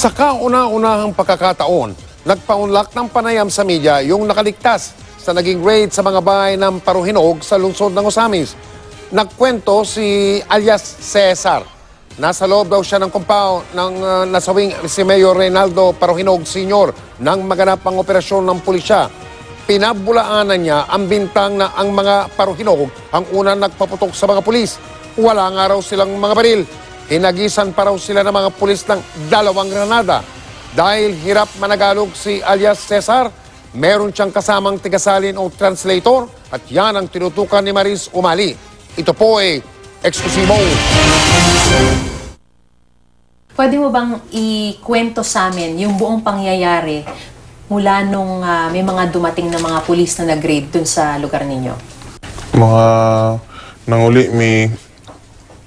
Sa kauna-unahang pagkakataon, nagpaunlak ng panayam sa media yung nakaligtas sa naging raid sa mga bahay ng Paruhinog sa lungsod ng Osamis. Nagkwento si alias Cesar. Nasa loob daw siya ng compound ng nasawing si Mayor Reynaldo Paruhinog Sr. nang maganap ang operasyon ng pulisya. Pinabulaanan niya ang bintang na ang mga Paruhinog ang unang nagpaputok sa mga pulis. Wala nga raw silang mga baril. Hinagisan pa raw sila ng mga pulis ng 2 granada. Dahil hirap managalog si alias Cesar, meron siyang kasamang tigasalin o translator at yan ang tinutukan ni Maris Umali. Ito po ay eksklusibo. Pwede mo bang ikwento sa amin yung buong pangyayari mula nung may mga dumating na mga pulis na nag-raid dun sa lugar ninyo? Mga nanguli may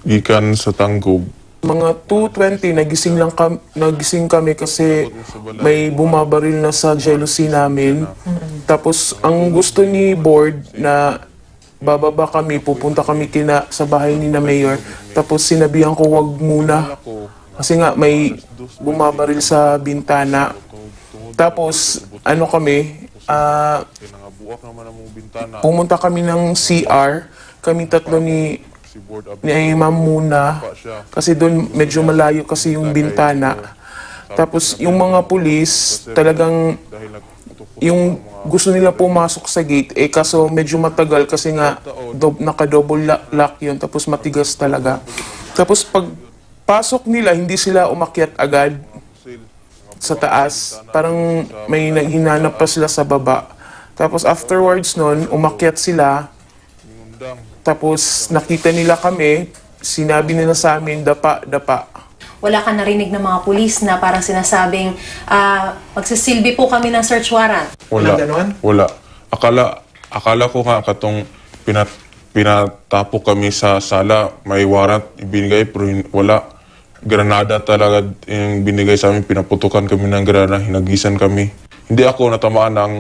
gikan sa Tanggob. Mga 2:20 nagising kami kasi may bumabaril na sa jealousy namin. Tapos ang gusto ni board na bababa kami, pupunta kami sa bahay ni na Mayor. Tapos sinabihan ko wag muna kasi nga may bumabaril sa bintana. Tapos ano kami, pumunta kami ng CR, kami tatlo ni Ma'am muna kasi doon medyo malayo kasi yung bintana. Tapos yung mga pulis talagang yung gusto nila pumasok sa gate kaso medyo matagal kasi nga naka-double lock yun tapos matigas talaga. Tapos pag pasok nila hindi sila umakyat agad sa taas, parang may hinanap pa sila sa baba. Tapos afterwards nun umakyat sila. Tapos nakita nila kami, sinabi nila sa amin, dapa. Wala ka narinig ng mga pulis na parang sinasabing, magsisilbi po kami ng search warrant? Wala. Akala ko nga katong pinatapo kami sa sala, may warrant ibinigay, pero wala. Granada talaga yung binigay sa amin, pinaputukan kami ng granada, hinagisan kami. Hindi ako natamaan ng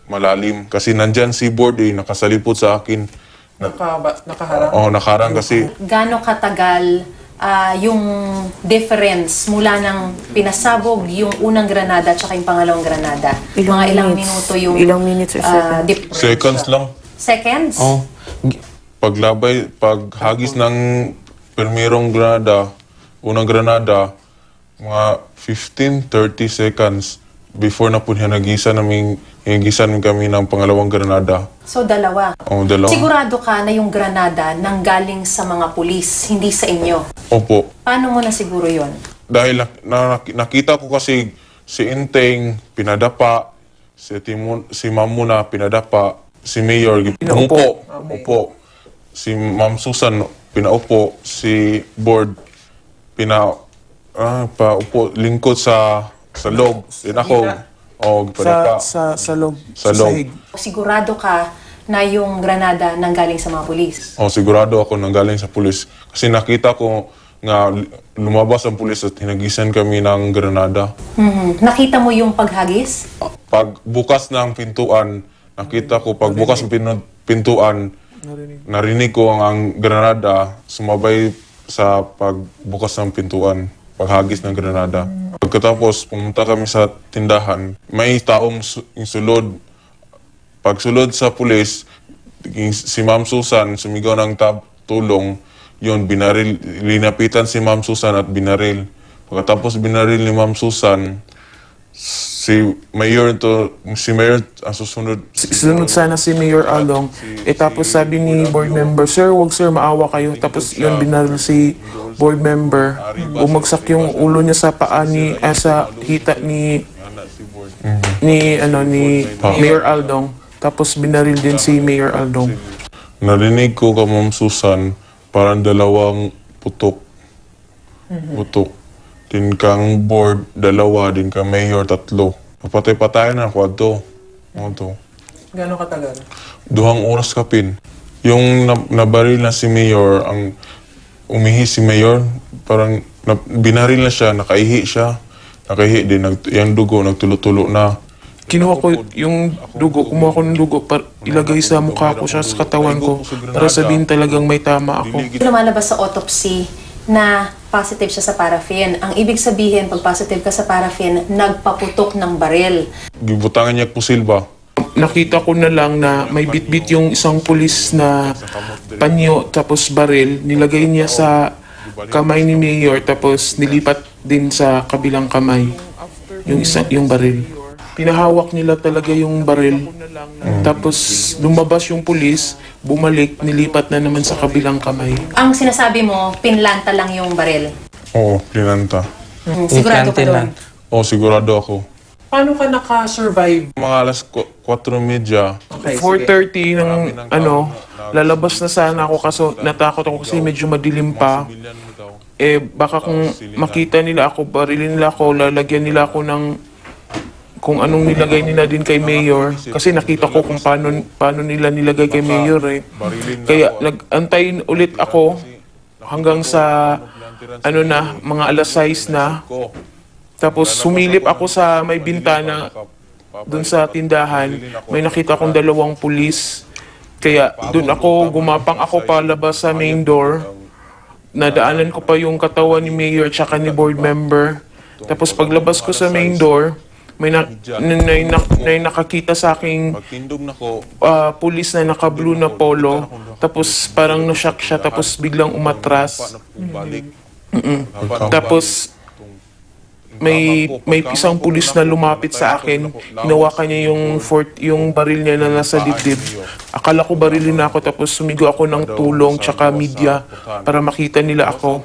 malalim kasi nandyan si board nakasalipot sa akin. Nakaharang? Oo, nakaharang kasi. Gaano katagal yung difference mula ng pinasabog yung unang granada at saka yung pangalawang granada? Mga ilang minuto yung... Ilang minutes or seconds? Seconds lang. Seconds? Oo. Paghagis ng primerong granada, unang granada, mga 15-30 seconds before na po hinagisan kami ng pangalawang granada. So, dalawa? Oo, dalawa. Sigurado ka na yung granada nanggaling sa mga pulis, hindi sa inyo? Opo. Paano mo na siguro yon? Dahil nakita ko kasi si Inteng pinadapa, si Ma'am Muna pinadapa, si Mayor pinaupo. Opo. Si Ma'am Susan pinaupo, si Board paupo lingkod sa loob. Din ako. Sa loob. Sigurado ka na yung granada nanggaling sa mga pulis? Sigurado ako nanggaling sa pulis. Kasi nakita ko nga lumabas ang pulis at hinagisan kami ng granada. Nakita mo yung paghagis? Pagbukas ng pintuan, nakita ko pagbukas ng pintuan, narinig ko ang granada sumabay sa pagbukas ng pintuan, paghagis ng granada. Pagkatapos, pumunta kami sa tindahan. May taong sulod. Pagsulod sa pulis, si Ma'am Susan sumigaw ng tulong. Yun, linapitan si Ma'am Susan at binaril. Pagkatapos binaril ni Ma'am Susan, si Mayor ang susunod. Sunod sana si Mayor Along. Tapos sabi ni board member, sir, wag sir, maawa kayo. Tapos yun, binaril si board member. Bumagsak yung ulo niya sa paa sa hita ni Mayor Aldong. Tapos binaril din si Mayor Aldong. Narinig ko ka Ma'am Susan, parang 2 putok. Din kang board, 2, din kang Mayor, 3. Papatay-patayan na ako ato. Gano'ng katagal? 2 oras kapin. Yung nabaril na si Mayor, ang umihi si Mayor, parang binaril na siya, nakaihi siya. Nakaihi din, yung dugo, nagtulo-tulo na. Kinuha ko yung dugo, kumuha ko ng dugo, ilagay sa mukha ko sa katawan ko para sabihin talagang may tama ako. Lumalabas sa autopsy na positive siya sa paraffin. Ang ibig sabihin, pag positive ka sa paraffin, nagpaputok ng baril. Gibutangan niya po silba. Nakita ko na lang na may bitbit yung isang pulis na panyo tapos baril. Nilagay niya sa kamay ni Mayor tapos nilipat din sa kabilang kamay yung baril. Pinahawak nila talaga yung baril. Tapos lumabas yung pulis, bumalik, nilipat na naman sa kabilang kamay. Ang sinasabi mo, pinlanta lang yung baril. Oo, plinanta. Sigurado ka doon. Oo, sigurado ako. Paano ka naka-survive? Mga alas 4:30, Okay, 4:30 ng lalabas na sana ako kaso natakot ako kasi medyo madilim pa. Baka kung makita nila ako, barilin nila ako, lalagyan nila ako ng kung anong nilagay nila din kay Mayor. Kasi nakita ko kung paano nila nilagay kay Mayor eh. Kaya nag-antay ulit ako hanggang sa mga alas 6 na. Tapos sumilip ako sa may bintana dun sa tindahan. May nakita akong 2 pulis. Kaya dun ako, gumapang ako palabas sa main door. Nadaanan ko pa yung katawan ni Mayor at saka ni board member. Tapos paglabas ko sa main door, may nakakita sa aking pulis na naka-blue na polo. Tapos parang na-shock siya tapos biglang umatras. Tapos may isang pulis na lumapit sa akin, hinawakan niya yung baril niya na nasa dibdib. Akala ko barilin na ako tapos sumigo ako ng tulong tsaka media para makita nila ako.